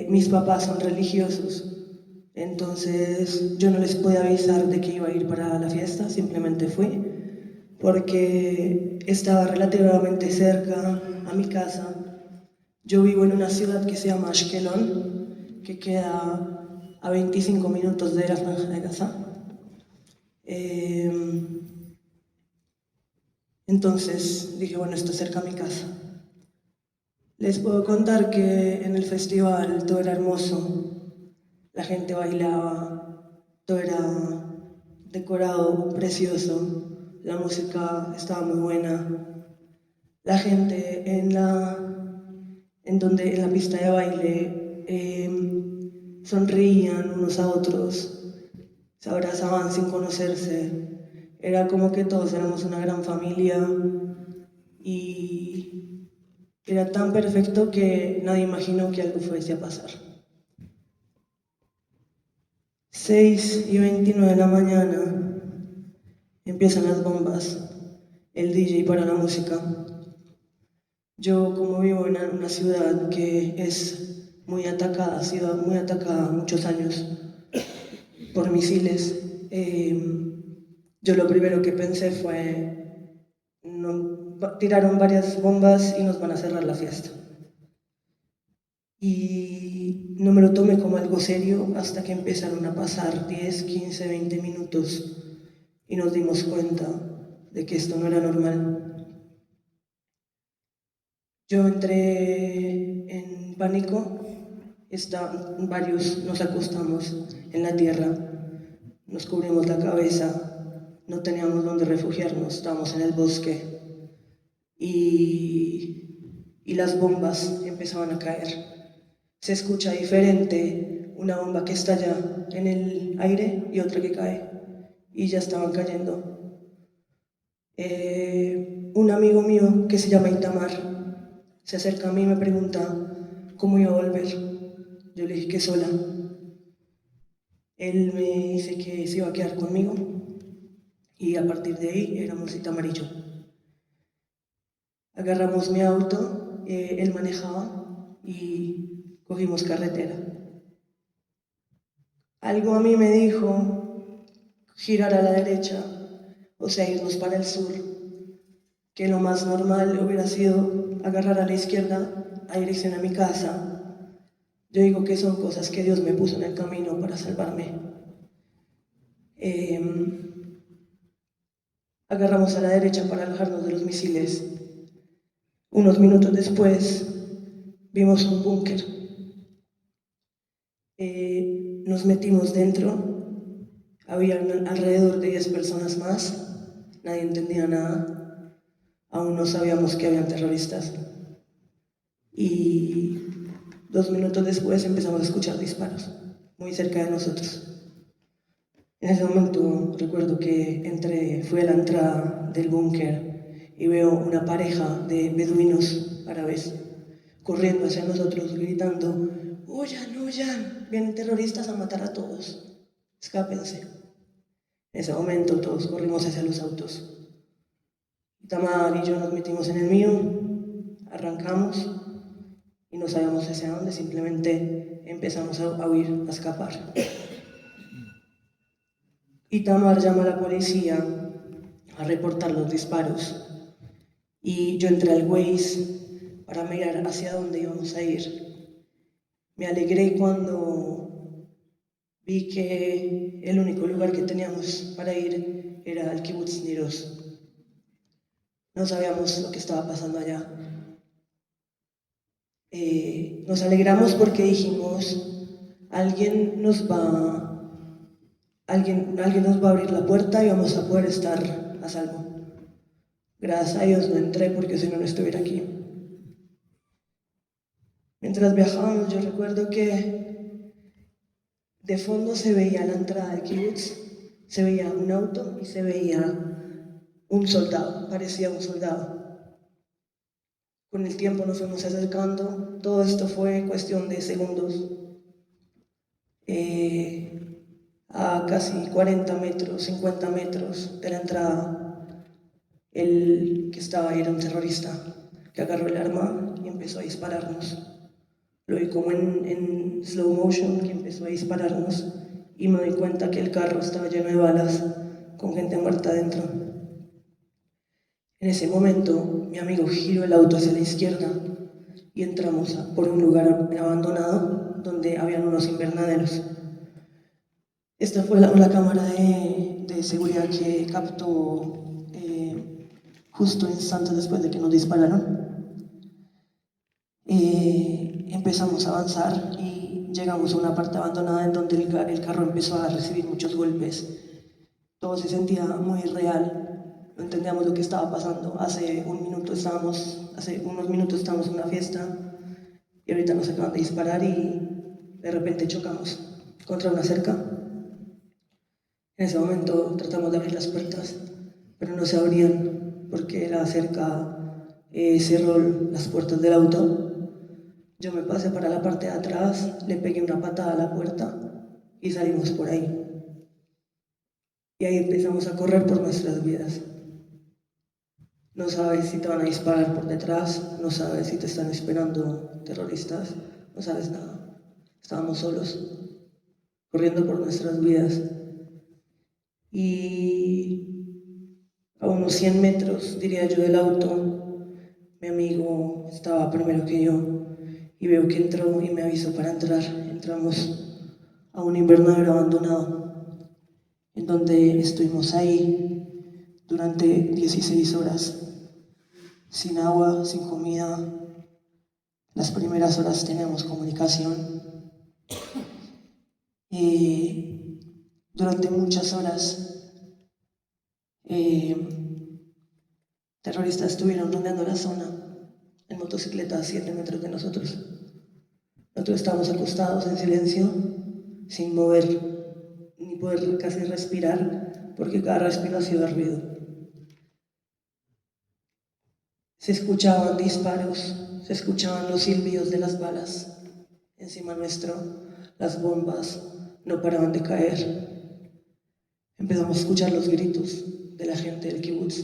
Mis papás son religiosos, entonces yo no les pude avisar de que iba a ir para la fiesta, simplemente fui porque estaba relativamente cerca a mi casa. Yo vivo en una ciudad que se llama Ashkelon, que queda a 25 minutos de la Franja de Gaza. Entonces dije, bueno, esto es cerca a mi casa. Les puedo contar que en el festival todo era hermoso, la gente bailaba, todo era decorado, precioso, la música estaba muy buena, la gente en la pista de baile sonreían unos a otros, se abrazaban sin conocerse, era como que todos éramos una gran familia y era tan perfecto que nadie imaginó que algo fuese a pasar. 6:29 de la mañana empiezan las bombas, el DJ para la música. Yo, como vivo en una ciudad que es muy atacada, ha sido muy atacada muchos años por misiles, yo lo primero que pensé fue, tiraron varias bombas y nos van a cerrar la fiesta. Y no me lo tomé como algo serio hasta que empezaron a pasar 10, 15, 20 minutos y nos dimos cuenta de que esto no era normal. Yo entré en pánico, varios nos acostamos en la tierra, nos cubrimos la cabeza, no teníamos dónde refugiarnos, estábamos en el bosque y las bombas empezaban a caer. Se escucha diferente una bomba que estalla en el aire y otra que cae, y ya estaban cayendo. Un amigo mío que se llama Itamar se acerca a mí y me pregunta cómo iba a volver. Yo le dije que sola. Él me dice que se iba a quedar conmigo y a partir de ahí éramos Itamar y yo. Agarramos mi auto, él manejaba y cogimos carretera. Algo a mí me dijo girar a la derecha, o sea, irnos para el sur, que lo más normal hubiera sido agarrar a la izquierda a dirección a mi casa. Yo digo que son cosas que Dios me puso en el camino para salvarme. Agarramos a la derecha para alejarnos de los misiles. Unos minutos después vimos un búnker. Nos metimos dentro, había alrededor de 10 personas más, nadie entendía nada, aún no sabíamos que habían terroristas. Y 2 minutos después empezamos a escuchar disparos, muy cerca de nosotros. En ese momento recuerdo que fui a la entrada del búnker y veo una pareja de beduinos árabes corriendo hacia nosotros, gritando: ¡Huyan, huyan! Vienen terroristas a matar a todos. Escápense. En ese momento todos corrimos hacia los autos. Tamar y yo nos metimos en el mío, arrancamos y no sabíamos hacia dónde, simplemente empezamos a huir, a escapar. Itamar llama a la policía a reportar los disparos y yo entré al Waze para mirar hacia dónde íbamos a ir. Me alegré cuando vi que el único lugar que teníamos para ir era el Kibbutz Nir Oz. No sabíamos lo que estaba pasando allá. Nos alegramos porque dijimos: alguien nos va a abrir la puerta y vamos a poder estar a salvo. Gracias a Dios no entré porque si no, no estuviera aquí. Mientras viajábamos, yo recuerdo que de fondo se veía la entrada del kibutz, se veía un auto y se veía un soldado, parecía un soldado. Con el tiempo nos fuimos acercando, todo esto fue cuestión de segundos. A casi 40 metros, 50 metros de la entrada, el que estaba ahí era un terrorista que agarró el arma y empezó a dispararnos. Lo vi como en slow motion, que empezó a dispararnos y me di cuenta que el carro estaba lleno de balas con gente muerta dentro. En ese momento mi amigo giró el auto hacia la izquierda y entramos por un lugar abandonado donde habían unos invernaderos. Esta fue la cámara de seguridad que captó justo instantes después de que nos dispararon. Empezamos a avanzar y llegamos a una parte abandonada en donde el carro empezó a recibir muchos golpes. Todo se sentía muy real, no entendíamos lo que estaba pasando. Hace unos minutos estábamos en una fiesta y ahorita nos acaban de disparar y de repente chocamos contra una cerca. En ese momento tratamos de abrir las puertas, pero no se abrían porque la cerca cerró las puertas del auto. Yo me pasé para la parte de atrás, le pegué una patada a la puerta y salimos por ahí. Y ahí empezamos a correr por nuestras vidas. No sabes si te van a disparar por detrás, no sabes si te están esperando terroristas, no sabes nada. Estábamos solos, corriendo por nuestras vidas. Y a unos 100 metros, diría yo, del auto, mi amigo estaba primero que yo y veo que entró y me avisó para entrar. Entramos a un invernadero abandonado en donde estuvimos ahí durante 16 horas, sin agua, sin comida, Las primeras horas teníamos comunicación y durante muchas horas terroristas estuvieron rodeando la zona en motocicleta a 7 metros de nosotros. Nosotros estábamos acostados en silencio, sin mover ni poder casi respirar, porque cada respiración era ruido. Se escuchaban disparos, se escuchaban los silbidos de las balas encima nuestro, las bombas no paraban de caer. Empezamos a escuchar los gritos de la gente del kibutz.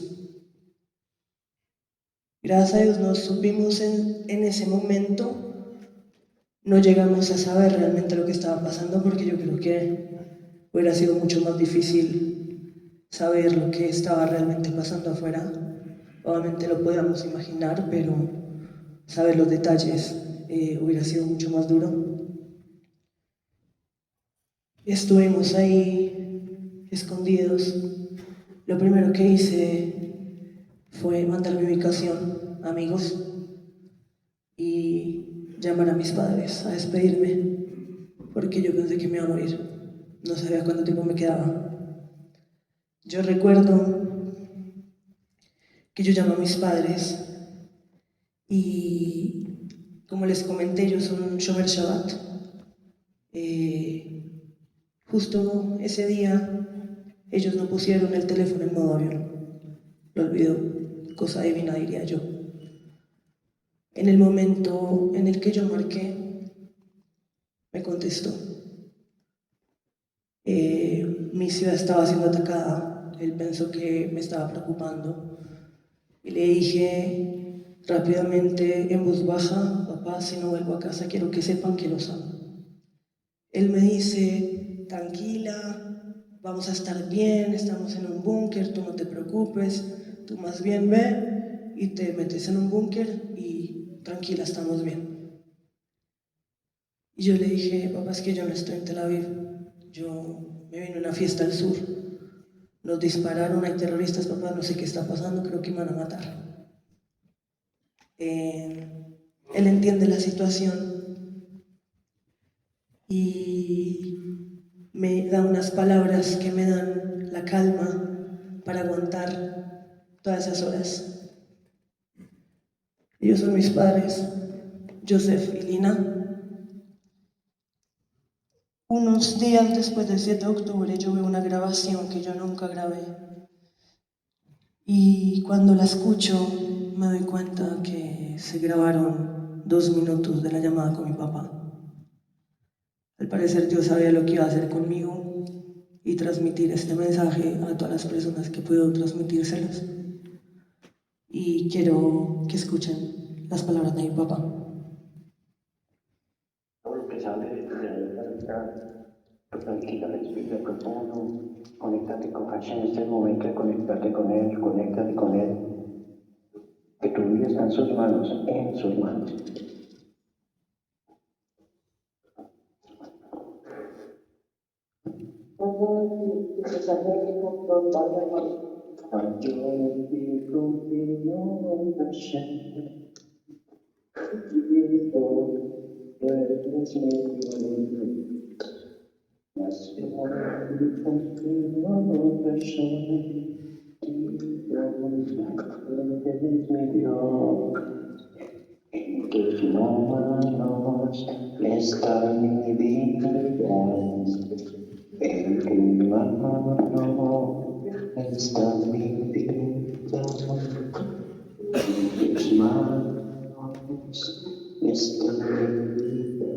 Gracias a Dios nos supimos en ese momento. No llegamos a saber realmente lo que estaba pasando, porque yo creo que hubiera sido mucho más difícil saber lo que estaba realmente pasando afuera. Obviamente lo podíamos imaginar, pero saber los detalles hubiera sido mucho más duro. Estuvimos ahí escondidos. Lo primero que hice fue mandar mi ubicación a amigos y llamar a mis padres a despedirme, porque yo pensé que me iba a morir. No sabía cuánto tiempo me quedaba. Yo recuerdo que yo llamé a mis padres y, como les comenté, ellos son Shomer Shabbat. Justo ese día ellos no pusieron el teléfono en modo avión. Lo olvidó, cosa divina diría yo. En el momento en el que yo marqué, me contestó. Mi ciudad estaba siendo atacada, él pensó que me estaba preocupando. Y le dije rápidamente en voz baja: papá, si no vuelvo a casa quiero que sepan que los amo. Él me dice: tranquila, vamos a estar bien, estamos en un búnker, tú no te preocupes, tú más bien ve y te metes en un búnker y tranquila, estamos bien. Y yo le dije: papá, es que yo no estoy en Tel Aviv, yo me vine a una fiesta al sur. Nos dispararon, hay terroristas, papá, no sé qué está pasando, creo que me van a matar. Él entiende la situación y me da unas palabras que me dan la calma para aguantar todas esas horas. Ellos son mis padres, Joseph y Lina. Unos días después del 7 de octubre yo veo una grabación que yo nunca grabé. Y cuando la escucho me doy cuenta que se grabaron 2 minutos de la llamada con mi papá. Al parecer Dios sabía lo que iba a hacer conmigo y transmitir este mensaje a todas las personas que puedo transmitírselos. Y quiero que escuchen las palabras de mi papá. Tranquila, respira profundo, conéctate con Hashem, este es el momento de conectarte con Él, conéctate con Él, que tu vida está en sus manos, en sus manos. En tus manos está mi vida, en tus manos está mi vida, en tus manos está mi vida,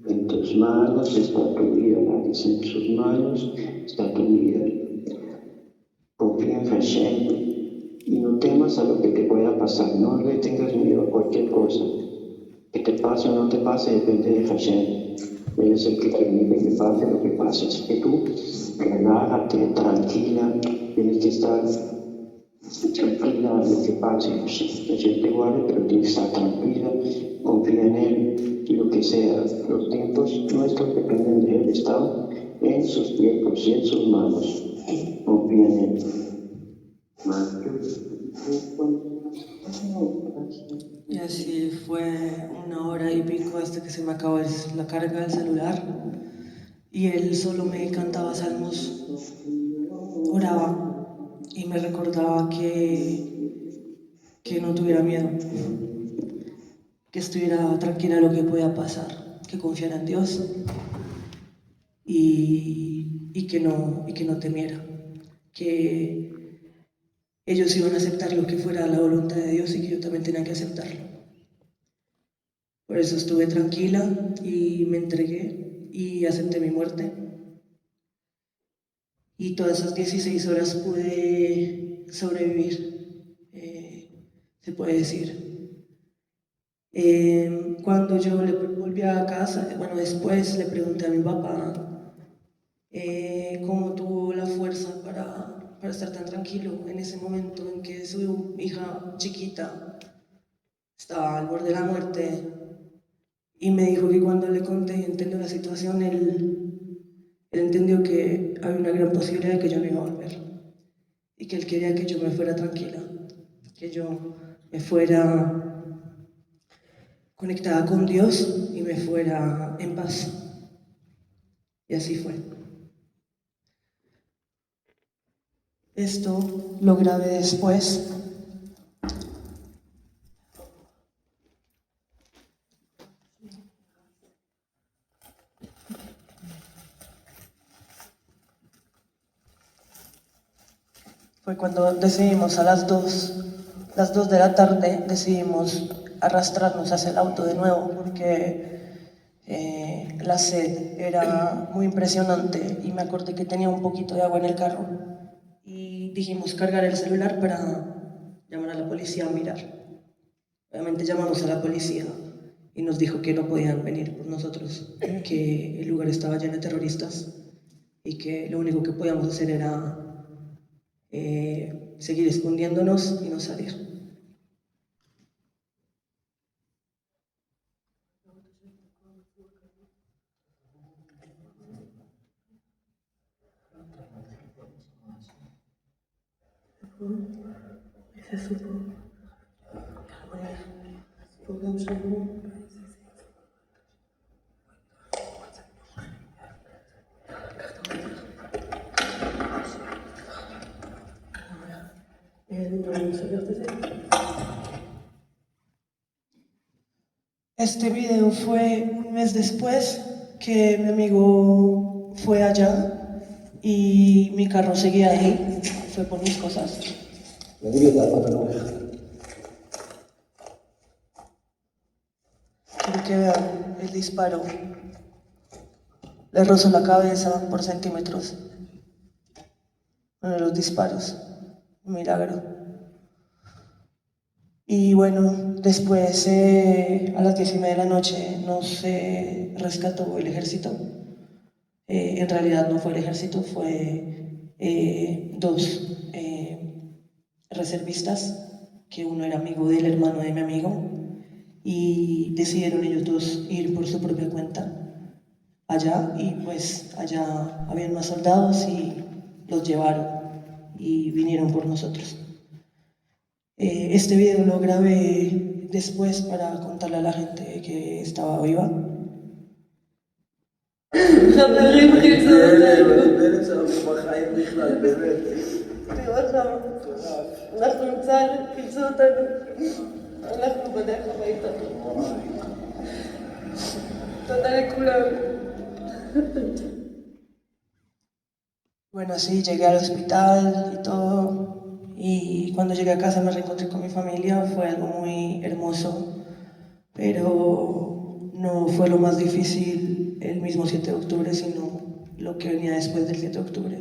en tus manos está tu vida, en sus manos está tu vida. Confía en Hashem y no temas a lo que te pueda pasar, no le tengas miedo a cualquier cosa. Que te pase o no te pase depende de Hashem. Él es el que permite que pase lo que pase. Así que tú relájate, tranquila, tienes que estar tranquila a lo que pase. Hashem te guarde, pero tienes que estar tranquila, confía en Él y lo que sea. Los tiempos nuestros dependen de Él, están en sus tiempos y en sus manos. Confía en Él. Y así fue 1 hora y pico hasta que se me acabó la carga del celular. Y él solo me cantaba salmos, oraba y me recordaba que no tuviera miedo, que estuviera tranquila lo que pueda pasar, que confiara en Dios y que no temiera, que ellos iban a aceptar lo que fuera la voluntad de Dios y que yo también tenía que aceptarlo. Por eso estuve tranquila y me entregué y acepté mi muerte. Y todas esas 16 horas pude sobrevivir, se puede decir. Cuando yo volví a casa, bueno, después le pregunté a mi papá cómo tuvo la fuerza para estar tan tranquilo en ese momento en que su hija chiquita estaba al borde de la muerte. Y me dijo que cuando le conté y entendió la situación, él entendió que había una gran posibilidad de que yo no iba a volver. Y que él quería que yo me fuera tranquila, que yo me fuera conectada con Dios y me fuera en paz. Y así fue. Esto lo grabé después. Fue cuando decidimos a las 2 de la tarde, decidimos arrastrarnos hacia el auto de nuevo porque la sed era muy impresionante y me acordé que tenía un poquito de agua en el carro y dijimos cargar el celular para llamar a la policía a mirar. Obviamente llamamos a la policía y nos dijo que no podían venir por nosotros, que el lugar estaba lleno de terroristas y que lo único que podíamos hacer era seguir escondiéndonos y no salir. Este video fue un mes después que mi amigo fue allá y mi carro seguía ahí, fue por mis cosas. Quiero que vean el disparo. Le rozó la cabeza por centímetros. Uno de los disparos. Un milagro. Y bueno, después a las 10:30 de la noche nos rescató el ejército. En realidad no fue el ejército, fue 2 reservistas, que uno era amigo del hermano de mi amigo, y decidieron ellos 2 ir por su propia cuenta allá, y pues allá habían más soldados y los llevaron y vinieron por nosotros. Este video lo grabé después para contarle a la gente que estaba viva. Bueno, sí, llegué al hospital y todo. Y cuando llegué a casa me reencontré con mi familia, fue algo muy hermoso, pero no fue lo más difícil el mismo 7 de octubre, sino lo que venía después del 7 de octubre.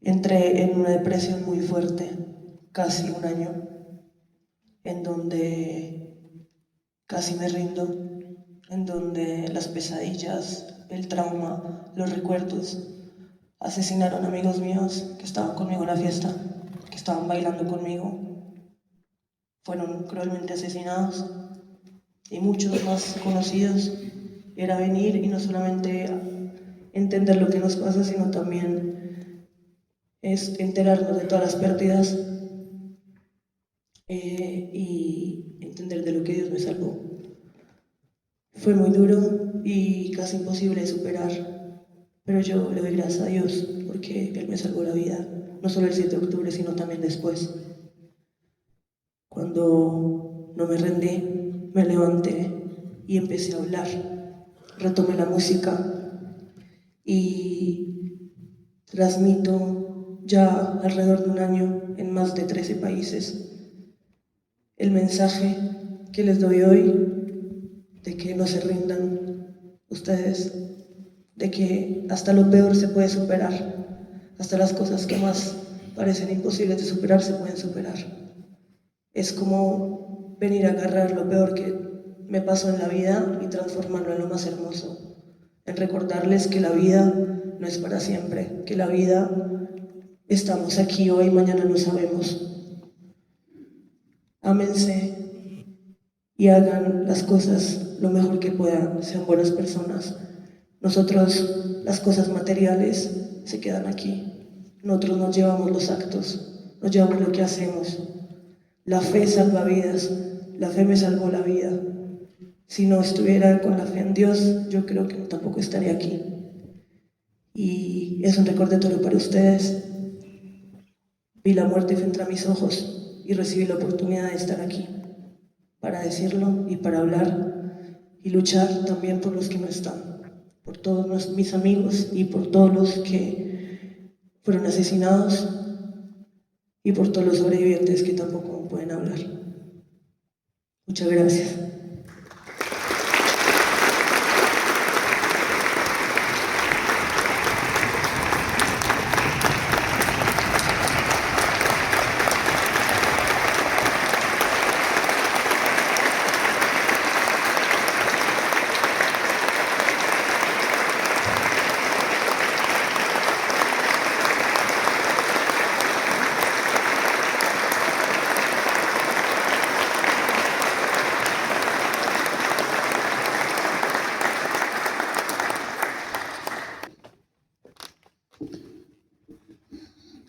Entré en una depresión muy fuerte, casi 1 año, en donde casi me rindo, en donde las pesadillas, el trauma, los recuerdos asesinaron amigos míos que estaban conmigo en la fiesta, que estaban bailando conmigo. Fueron cruelmente asesinados y muchos más conocidos. Era venir y no solamente entender lo que nos pasa, sino también es enterarnos de todas las pérdidas y entender de lo que Dios me salvó. Fue muy duro y casi imposible de superar, pero yo le doy gracias a Dios porque Él me salvó la vida, no solo el 7 de octubre, sino también después. Cuando no me rendí, me levanté y empecé a hablar. Retomé la música y transmito ya alrededor de un año en más de 13 países el mensaje que les doy hoy de que no se rindan ustedes, de que hasta lo peor se puede superar, hasta las cosas que más parecen imposibles de superar se pueden superar. Es como venir a agarrar lo peor que me pasó en la vida y transformarlo en lo más hermoso, en recordarles que la vida no es para siempre, que la vida estamos aquí hoy, mañana no sabemos. Ámense y hagan las cosas lo mejor que puedan, sean buenas personas. Nosotros, las cosas materiales se quedan aquí. Nosotros nos llevamos los actos, nos llevamos lo que hacemos. La fe salva vidas, la fe me salvó la vida. Si no estuviera con la fe en Dios, yo creo que tampoco estaría aquí. Y es un recordatorio para ustedes. Vi la muerte frente a mis ojos y recibí la oportunidad de estar aquí para decirlo y para hablar y luchar también por los que no están, por todos mis amigos y por todos los que fueron asesinados y por todos los sobrevivientes que tampoco pueden hablar. Muchas gracias.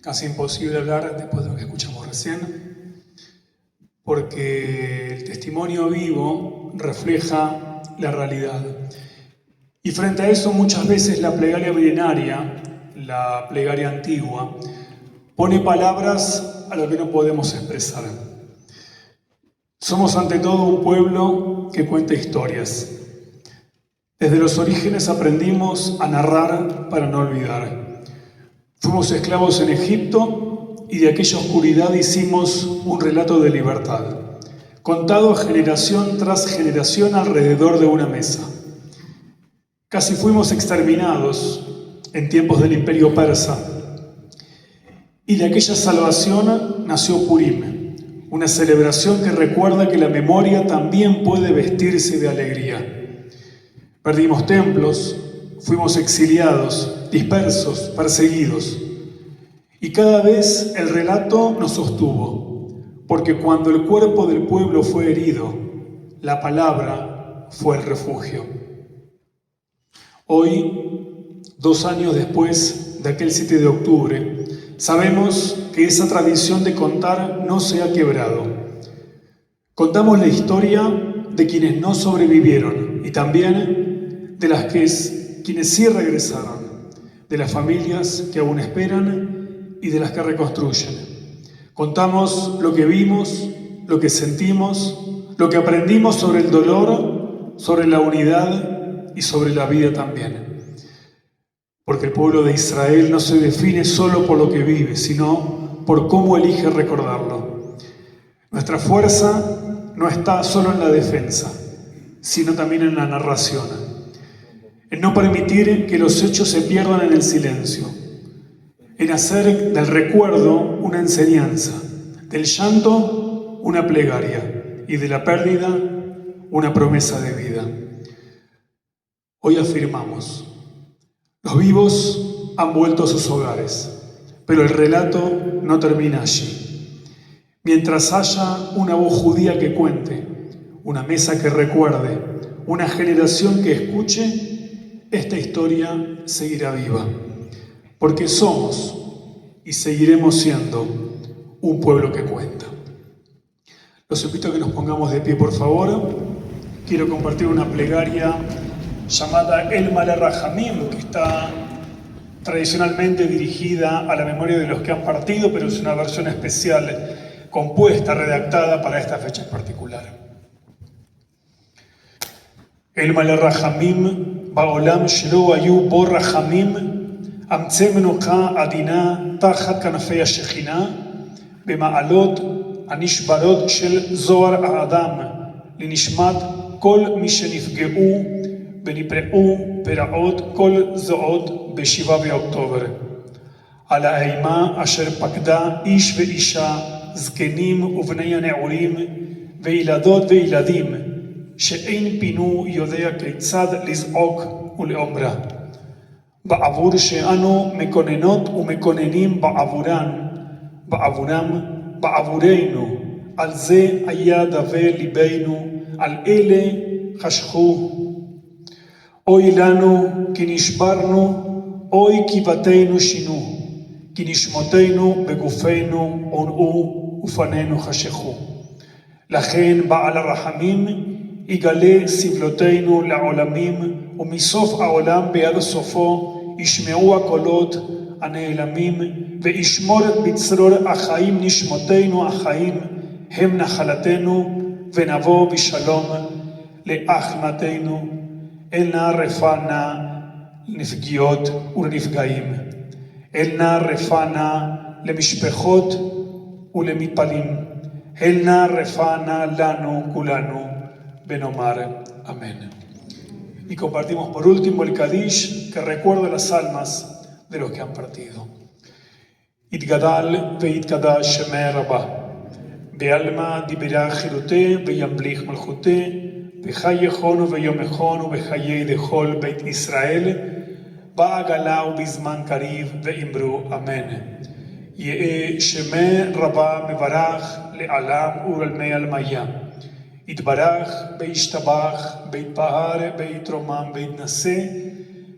Casi imposible hablar después de lo que escuchamos recién, porque el testimonio vivo refleja la realidad. Y frente a eso muchas veces la plegaria milenaria, la plegaria antigua, pone palabras a lo que no podemos expresar. Somos ante todo un pueblo que cuenta historias. Desde los orígenes aprendimos a narrar para no olvidar. Fuimos esclavos en Egipto y de aquella oscuridad hicimos un relato de libertad, contado generación tras generación alrededor de una mesa. Casi fuimos exterminados en tiempos del Imperio Persa y de aquella salvación nació Purim, una celebración que recuerda que la memoria también puede vestirse de alegría. Perdimos templos, fuimos exiliados, dispersos, perseguidos. Y cada vez el relato nos sostuvo, porque cuando el cuerpo del pueblo fue herido, la palabra fue el refugio. Hoy, 2 años después de aquel 7 de octubre, sabemos que esa tradición de contar no se ha quebrado. Contamos la historia de quienes no sobrevivieron y también de quienes sí regresaron, de las familias que aún esperan y de las que reconstruyen. Contamos lo que vimos, lo que sentimos, lo que aprendimos sobre el dolor, sobre la unidad y sobre la vida también. Porque el pueblo de Israel no se define solo por lo que vive, sino por cómo elige recordarlo. Nuestra fuerza no está solo en la defensa, sino también en la narración, en no permitir que los hechos se pierdan en el silencio, en hacer del recuerdo una enseñanza, del llanto una plegaria y de la pérdida una promesa de vida. Hoy afirmamos, los vivos han vuelto a sus hogares, pero el relato no termina allí. Mientras haya una voz judía que cuente, una mesa que recuerde, una generación que escuche, esta historia seguirá viva. Porque somos y seguiremos siendo un pueblo que cuenta. Los invito a que nos pongamos de pie, por favor. Quiero compartir una plegaria llamada El Malerrahamim, que está tradicionalmente dirigida a la memoria de los que han partido, pero es una versión especial, compuesta, redactada para esta fecha en particular. El Malerrahamim, Baolam Shelo Ayu Bo Rahamim, Amtze Menucha Adina Tachat Kanafei HaShekhinah, Bema'alot הנשברות של זוהר האדם לנשמת כל מי שנפגעו ונפרעו פרעות כל זעות ב7 באוקטובר. על האימה אשר פקדה איש ואישה, זקנים ובני הנעורים, וילדות וילדים, שאין פינו יודע כיצד לזעוק ולאומרה. בעבור שאנו מקוננות ומקוננים בעבורם, בעבורנו, על זה היה דווה ליבנו, על אלה חשכו. אוי לנו כי נשברנו, אוי כי בתינו שינו, כי נשמותינו בגופנו עונעו ופנינו חשכו. לכן בעל הרחמים יגלה סבלותינו לעולמים, ומסוף העולם ביד סופו ישמעו הקולות הנעלמים, וישמור בצרור החיים נשמותינו החיים, הם נחלתנו, ונבוא בשלום לאחמתנו, אל נא רפא נא לנפגעות ולנפגעים, אל נא רפא נא למשפחות ולמתפלים, אל נא רפא נא לנו כולנו, ונאמר אמן. Y compartimos por último el Kadish, que recuerda las almas de los que han partido. Itgadal veitgadash shemeh rabah, be'alma dibera chilute ve'yamblich malchute, bechai yechonu ve'yomechonu bechayei dechol beit Israel, ba'agala ubizman kariv ve'imru amen. Ye'e shemeh rabah mevarach le'alam uralmei almaya. יתברך וישתבח ויתפאר ויתרומם ויתנשא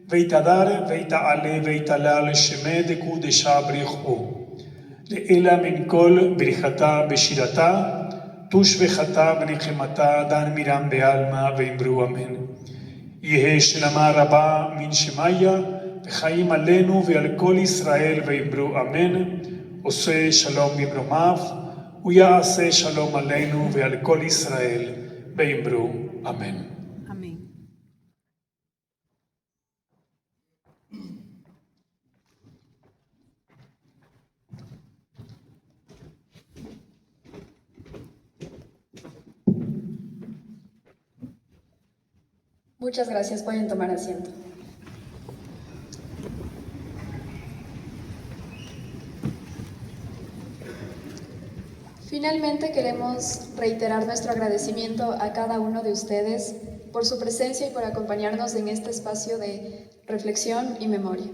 ויתהדר ויתעלה ויתהלל שמי דקודשה בריחו לאלה מן כל בריחתה בשירתה תושבחתה ונחמתה דן מירם בעלמא ואמרו אמן. יהא שלמה רבה מן שמיה וחיים עלינו ועל כל ישראל ואמרו אמן. עושה שלום במרומיו ויעשה שלום עלינו ועל כל ישראל, ואמרו אמן. Amén. Muchas gracias, pueden tomar asiento. Finalmente queremos reiterar nuestro agradecimiento a cada uno de ustedes por su presencia y por acompañarnos en este espacio de reflexión y memoria.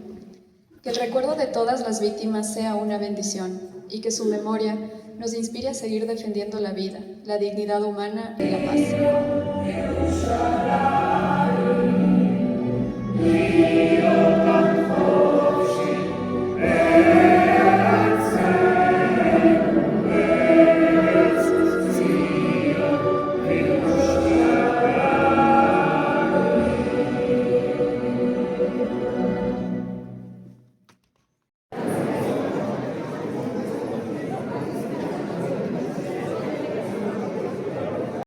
Que el recuerdo de todas las víctimas sea una bendición y que su memoria nos inspire a seguir defendiendo la vida, la dignidad humana y la paz.